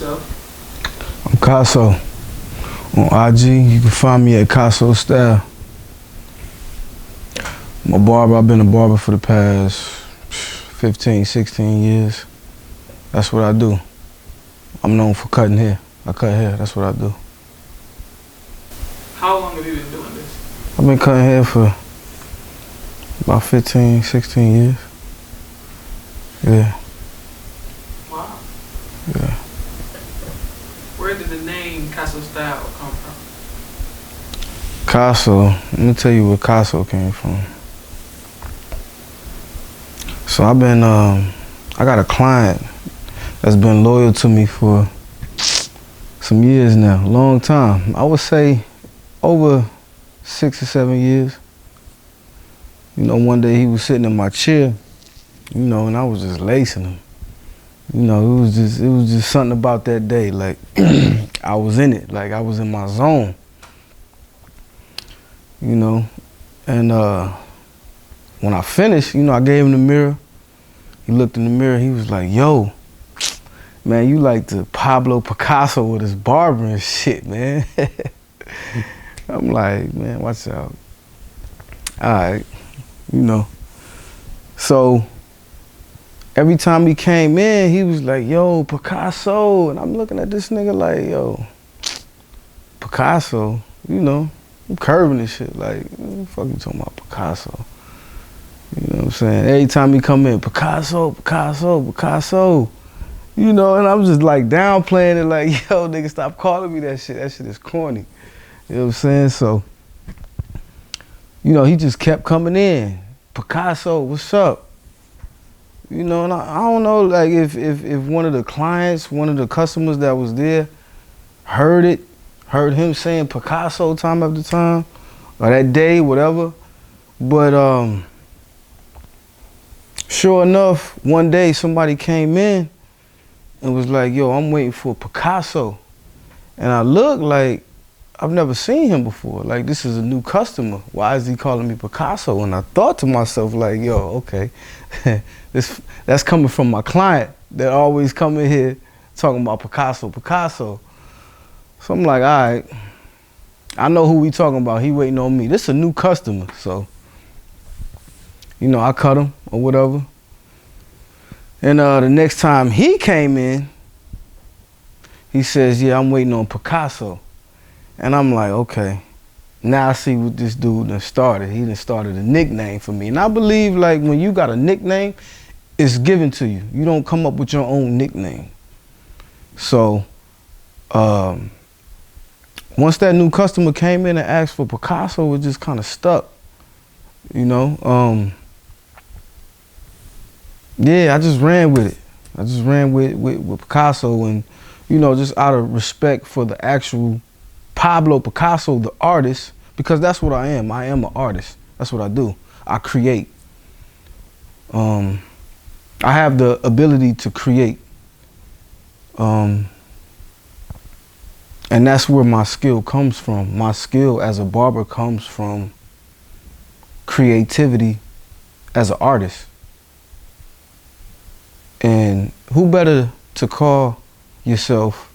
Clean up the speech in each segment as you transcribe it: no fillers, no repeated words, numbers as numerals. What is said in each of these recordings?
yourself. I'm Casso. On IG, you can find me at Casso Style. I'm a barber. I've been a barber for the past 15, 16 years. That's what I do. I'm known for cutting hair. I cut hair, that's what I do. How long have you been doing this? I've been cutting hair for about 15, 16 years. Yeah. Wow. Yeah. Where did the name Casso Style come from? Casso, let me tell you where Casso came from. So I've been, I got a client that's been loyal to me for some years now, long time. I would say over 6 or 7 years. You know, one day he was sitting in my chair, you know, and I was just lacing him. You know, it was just something about that day, like I was in it, like I was in my zone. You know, and when I finished, you know, I gave him the mirror. He looked in the mirror, he was like, yo, man, you like the Pablo Picasso with his barber and shit, man. I'm like, man, watch out. All right, you know. So every time he came in, he was like, yo, Picasso. And I'm looking at this nigga like, yo, Picasso, you know. I'm curving this shit, like, what the fuck you talking about, Picasso? You know what I'm saying? Every time he come in, Picasso, Picasso, Picasso. You know, and I'm just like downplaying it like, yo, nigga, stop calling me that shit. That shit is corny. You know what I'm saying? So, you know, he just kept coming in. Picasso, what's up? You know, and I don't know, like, if one of the clients, one of the customers that was there heard it, heard him saying Picasso time after time, or that day, whatever. But sure enough, one day somebody came in and was like, yo, I'm waiting for Picasso. And I looked like, I've never seen him before. Like, this is a new customer. Why is he calling me Picasso? And I thought to myself, like, yo, okay, that's coming from my client that always come in here talking about Picasso, Picasso. So I'm like, all right, I know who we talking about. He waiting on me. This is a new customer, so, you know, I cut him or whatever. And the next time he came in, he says, yeah, I'm waiting on Picasso. And I'm like, okay, now I see what this dude done started. He done started a nickname for me. And I believe, like, when you got a nickname, it's given to you. You don't come up with your own nickname. So, once that new customer came in and asked for Picasso, it just kind of stuck, you know. Yeah, I just ran with it. I just ran with Picasso, and, you know, just out of respect for the actual Pablo Picasso, the artist, because that's what I am. I am an artist. That's what I do. I create. I have the ability to create. And that's where my skill comes from. My skill as a barber comes from creativity as an artist. And who better to call yourself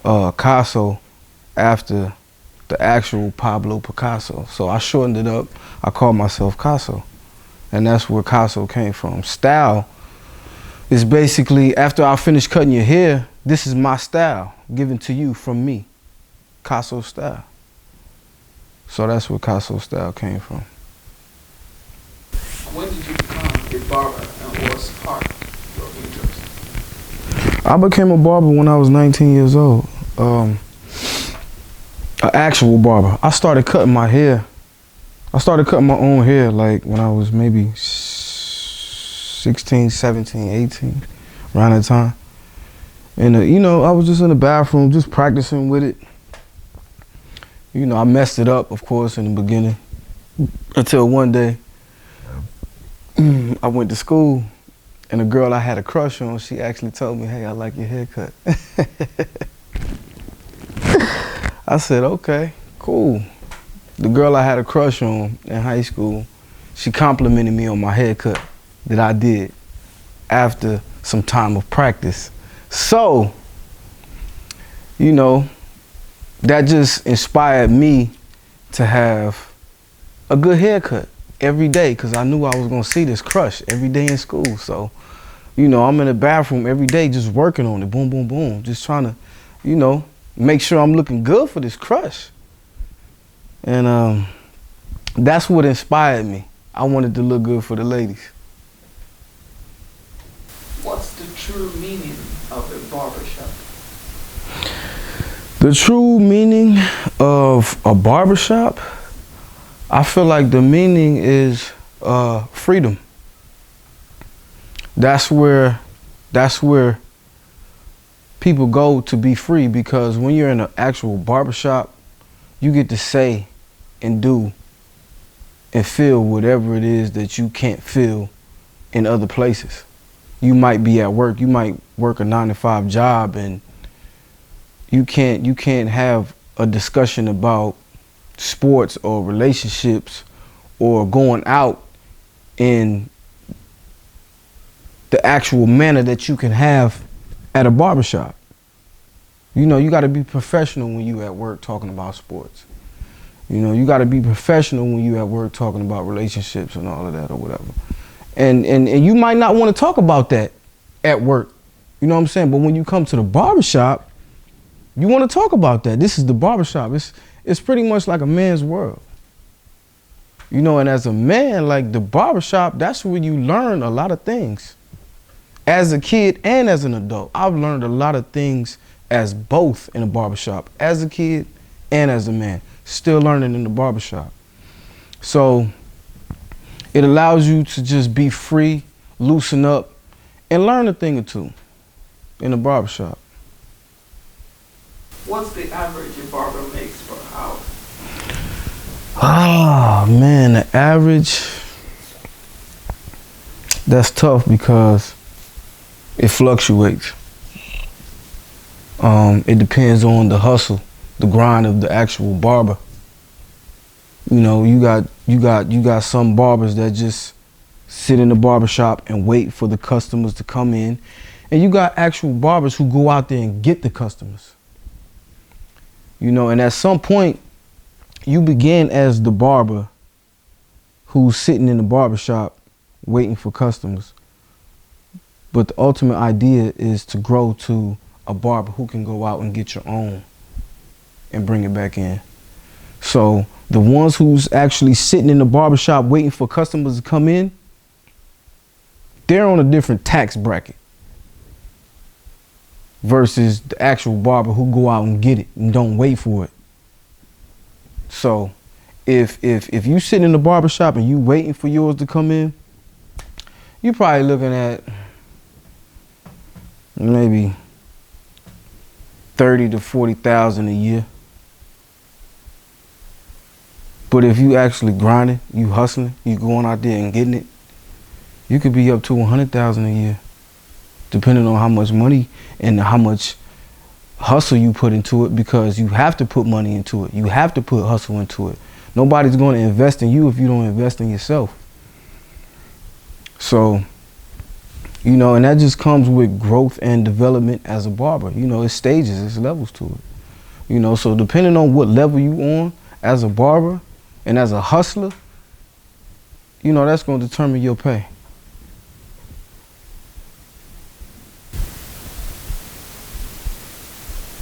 Casso after the actual Pablo Picasso? So I shortened it up. I called myself Casso. And that's where Casso came from. Style is basically, after I finish cutting your hair, this is my style given to you from me. Casso Style. So that's where Casso Style came from. When did you become a barber, and what sparked your interest? I became a barber when I was 19 years old. An actual barber. I started cutting my hair. I started cutting my own hair like when I was maybe 16, 17, 18, around that time. And you know, I was just in the bathroom, just practicing with it. You know, I messed it up, of course, in the beginning, until one day I went to school, and a girl I had a crush on, she actually told me, hey, I like your haircut. I said, okay, cool. The girl I had a crush on in high school, she complimented me on my haircut that I did after some time of practice. So you know, that just inspired me to have a good haircut every day, because I knew I was gonna see this crush every day in school. So, you know, I'm in the bathroom every day just working on it, boom, boom, boom, just trying to, you know, make sure I'm looking good for this crush. And that's what inspired me. I wanted to look good for the ladies. What's the true meaning of a barbershop? The true meaning of a barbershop, I feel like the meaning is freedom. That's where people go to be free, because when you're in an actual barbershop, you get to say and do and feel whatever it is that you can't feel in other places. You might be at work, you might work a 9-to-5 job, and you can't have a discussion about sports or relationships or going out in the actual manner that you can have at a barbershop. You know, you got to be professional when you at work talking about sports. You know, you got to be professional when you at work talking about relationships and all of that or whatever. And you might not want to talk about that at work. You know what I'm saying? But when you come to the barbershop, you want to talk about that. This is the barbershop. It's pretty much like a man's world. You know, and as a man, like the barbershop, that's where you learn a lot of things. As a kid and as an adult, I've learned a lot of things as both in a barbershop, as a kid and as a man, still learning in the barbershop. So it allows you to just be free, loosen up, and learn a thing or two in the barbershop. What's the average a barber makes per hour? Ah, man, the average, that's tough because it fluctuates. It depends on the hustle, the grind of the actual barber. You know, you got some barbers that just sit in the barbershop and wait for the customers to come in. And you got actual barbers who go out there and get the customers. You know, and at some point, you begin as the barber who's sitting in the barbershop waiting for customers. But the ultimate idea is to grow to a barber who can go out and get your own and bring it back in. So the ones who's actually sitting in the barbershop waiting for customers to come in, they're on a different tax bracket versus the actual barber who go out and get it and don't wait for it. So if you sit in the barbershop and you waiting for yours to come in, you're probably looking at maybe 30 to 40,000 a year. But if you actually grinding, you hustling, you going out there and getting it, you could be up to 100,000 a year, depending on how much money and how much hustle you put into it, because you have to put money into it. You have to put hustle into it. Nobody's going to invest in you if you don't invest in yourself. So, you know, and that just comes with growth and development as a barber. You know, it's stages, it's levels to it. You know, so depending on what level you on as a barber and as a hustler, you know, that's going to determine your pay.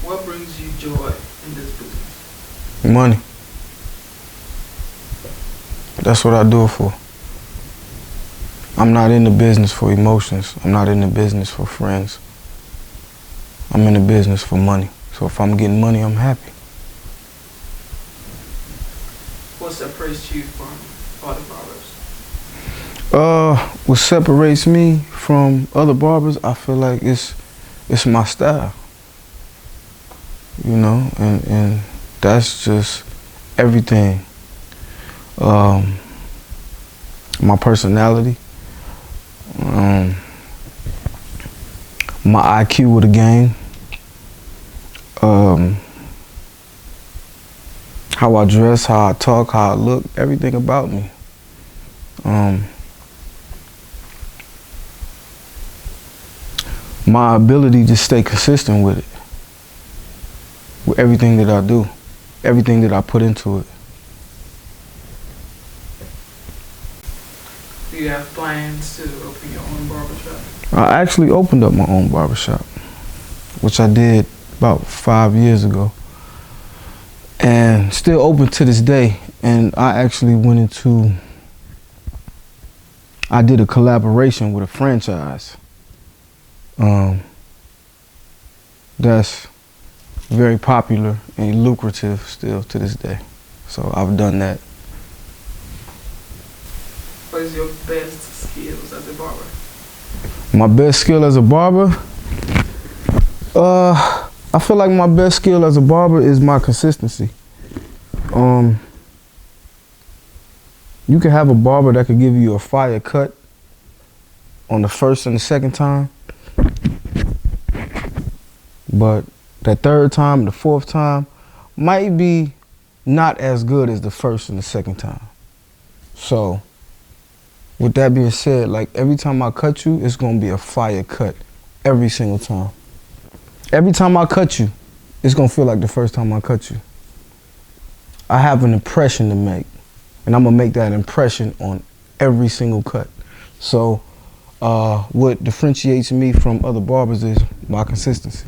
What brings you joy in this business? Money. That's what I do it for. I'm not in the business for emotions. I'm not in the business for friends. I'm in the business for money. So if I'm getting money, I'm happy. What separates you from other barbers? What separates me from other barbers, I feel like it's my style. You know, and that's just everything. My personality, my IQ with the game, how I dress, how I talk, how I look, everything about me. My ability to stay consistent with it. through everything that I do, everything that I put into it. Do you have plans to open your own barbershop? I actually opened up my own barbershop, which I did about 5 years ago, and still open to this day. And I actually I did a collaboration with a franchise. That's very popular and lucrative still to this day. So I've done that. What is your best skills as a barber? My best skill as a barber? I feel like my best skill as a barber is my consistency. You can have a barber that could give you a fire cut on the first and the second time, but that third time, the fourth time, might be not as good as the first and the second time. So, with that being said, like every time I cut you, it's gonna be a fire cut every single time. Every time I cut you, it's gonna feel like the first time I cut you. I have an impression to make, and I'm gonna make that impression on every single cut. So, what differentiates me from other barbers is my consistency.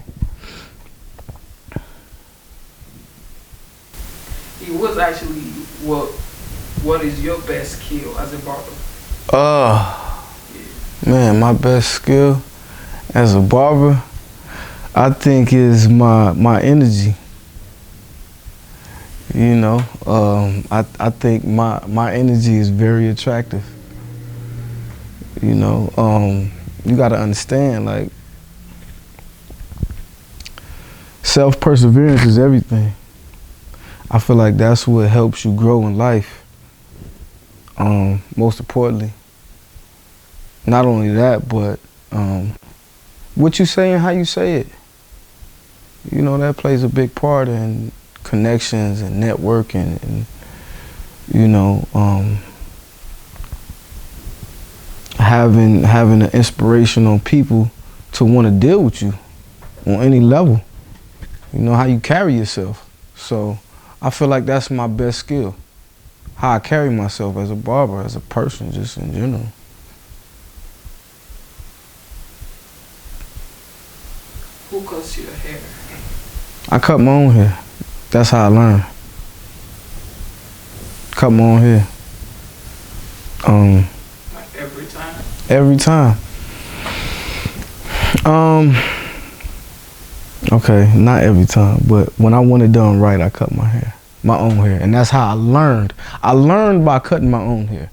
It was actually what is your best skill as a barber? Man, my best skill as a barber, I think is my energy. You know, I think my energy is very attractive. You know, you gotta understand, like, self-perseverance is everything. I feel like that's what helps you grow in life. Most importantly. Not only that, but what you say and how you say it. You know, that plays a big part in connections and networking and, you know, having an inspiration on people to want to deal with you on any level. You know, how you carry yourself. So I feel like that's my best skill. How I carry myself as a barber, as a person, just in general. Who cuts your hair? I cut my own hair. That's how I learned. Cut my own hair. Like every time? Every time. Okay, not every time, but when I want it done right, I cut my hair. My own hair. And that's how I learned. I learned by cutting my own hair.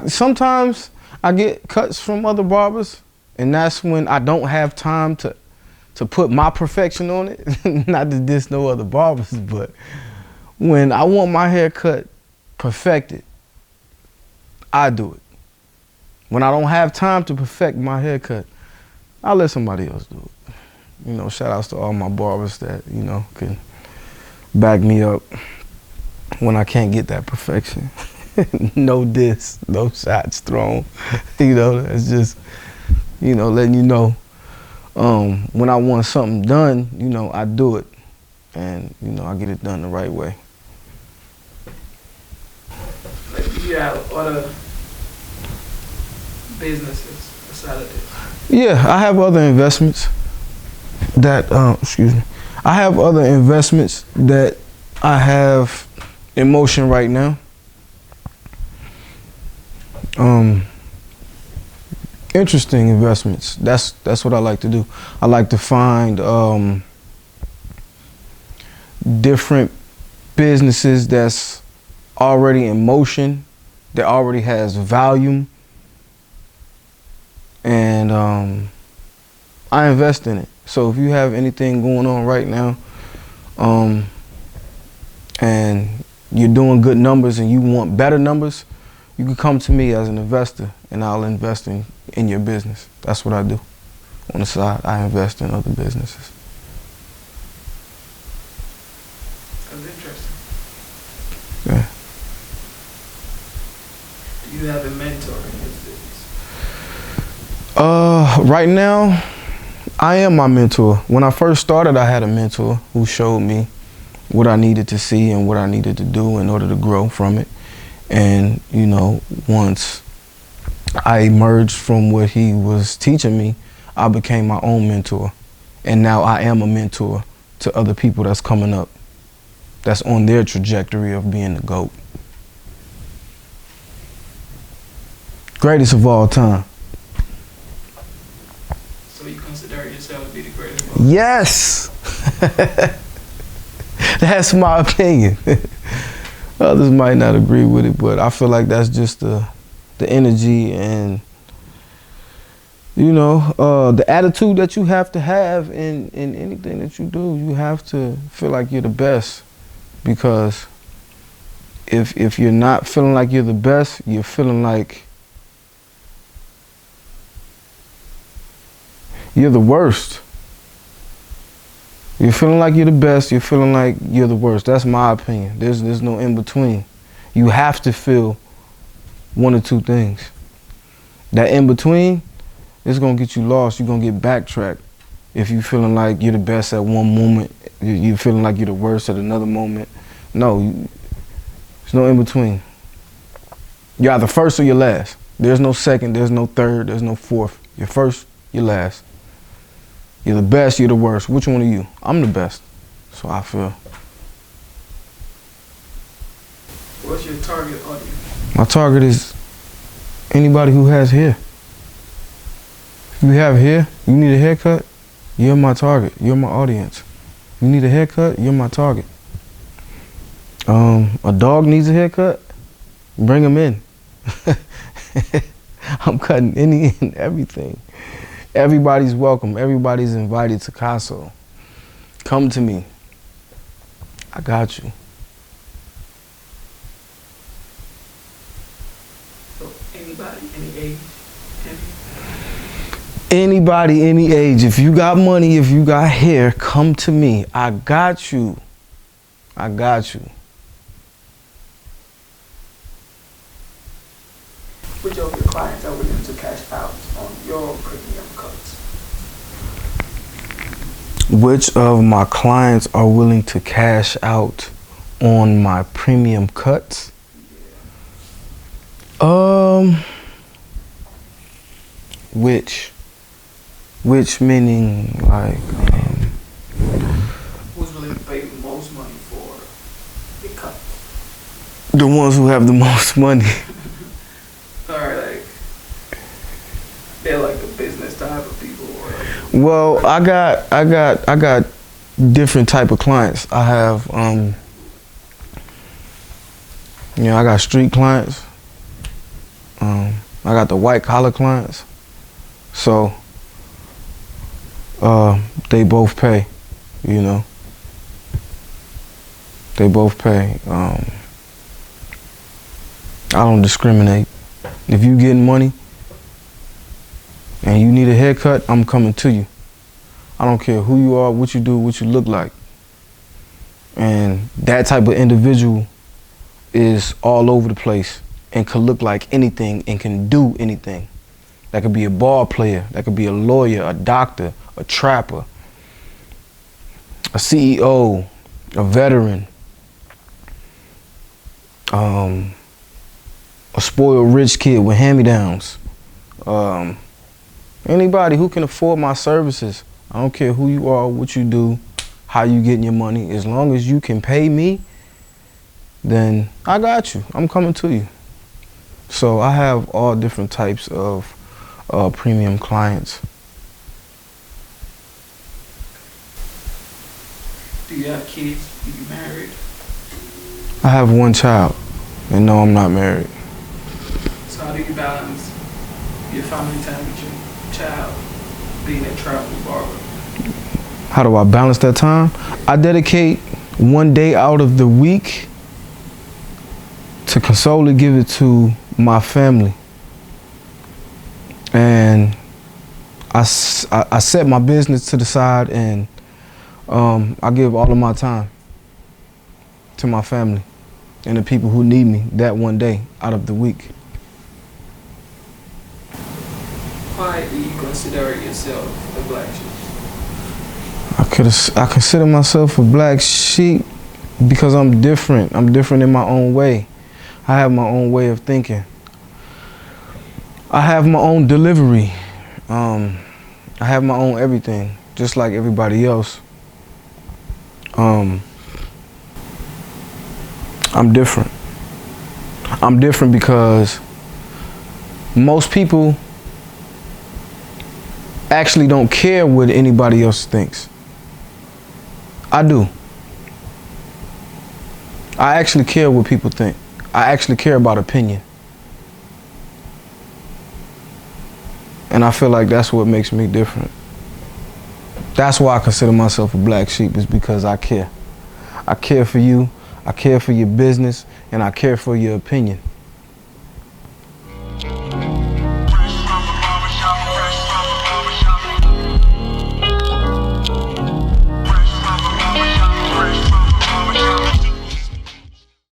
Sometimes I get cuts from other barbers, and that's when I don't have time to put my perfection on it. Not to diss no other barbers, but when I want my hair cut perfected, I do it. When I don't have time to perfect my haircut, I let somebody else do it. You know, shout outs to all my barbers that, you know, can back me up when I can't get that perfection. No diss, no shots thrown. You know, it's just, you know, letting you know when I want something done, you know, I do it. And, you know, I get it done the right way. Like, do you have other businesses aside of this? Yeah, I have other investments that, I have other investments that I have in motion right now. Interesting investments. That's what I like to do. I like to find different businesses that's already in motion, that already has volume, and I invest in it. So if you have anything going on right now, and you're doing good numbers and you want better numbers, you can come to me as an investor and I'll invest in your business. That's what I do. On the side, I invest in other businesses. That's interesting. Yeah. Do you have a mentor in this business? Right now, I am my mentor. When I first started, I had a mentor who showed me what I needed to see and what I needed to do in order to grow from it. And, you know, once I emerged from what he was teaching me, I became my own mentor. And now I am a mentor to other people that's coming up, that's on their trajectory of being the GOAT. Greatest of all time. So you consider yourself to be the greatest of all time? Yes! That's my opinion. Others might not agree with it, but I feel like that's just the energy and, you know, the attitude that you have to have in anything that you do. You have to feel like you're the best, because if you're not feeling like you're the best, you're feeling like you're the worst. You're feeling like you're the best, you're feeling like you're the worst. That's my opinion. There's no in between. You have to feel one or two things. That in between is gonna get you lost. You're gonna get backtracked. If you're feeling like you're the best at one moment, you're feeling like you're the worst at another moment. No, there's no in between. You're either first or you're last. There's no second, there's no third, there's no fourth. You're first, you're last. You're the best, you're the worst. Which one are you? I'm the best. So I feel. What's your target audience? My target is anybody who has hair. If you have hair, you need a haircut, you're my target. You're my audience. You need a haircut, you're my target. A dog needs a haircut, bring him in. I'm cutting any and everything. Everybody's welcome. Everybody's invited to Casso. Come to me. I got you. So anybody, any age, Anybody, any age. If you got money, if you got hair, come to me. I got you. I got you. which of your clients are willing to cash out on your premium cuts? Which of my clients are willing to cash out on my premium cuts? Which meaning like Who's willing to pay the most money for the cut? the ones who have the most money. Or like they're like the business type of people, or like, Well, I got different type of clients. I have I got street clients. I got the white collar clients. So they both pay, you know. They both pay. I don't discriminate. If you getting money and you need a haircut, I'm coming to you. I don't care who you are, what you do, what you look like. And that type of individual is all over the place and can look like anything and can do anything. That could be a ball player, that could be a lawyer, a doctor, a trapper, a CEO, a veteran, a spoiled rich kid with hand-me-downs. Anybody who can afford my services. I don't care who you are, what you do, how you getting your money. As long as you can pay me, then I got you. I'm coming to you. So I have all different types of premium clients. do you have kids? Are you married? I have one child, and no, I'm not married. So how do you balance your family time with your child being a travel barber? How do I balance that time? I dedicate one day out of the week to solely give it to my family. And I set my business to the side, and I give all of my time to my family and the people who need me that one day out of the week. Why do you consider yourself a black sheep? I consider myself a black sheep because I'm different. I'm different in my own way. I have my own way of thinking. I have my own delivery. I have my own everything, just like everybody else. I'm different. I'm different because most people actually don't care what anybody else thinks. I do. I actually care what people think. I actually care about opinion. And I feel like that's what makes me different. That's why I consider myself a black sheep, is because I care. I care for you, I care for your business, and I care for your opinion.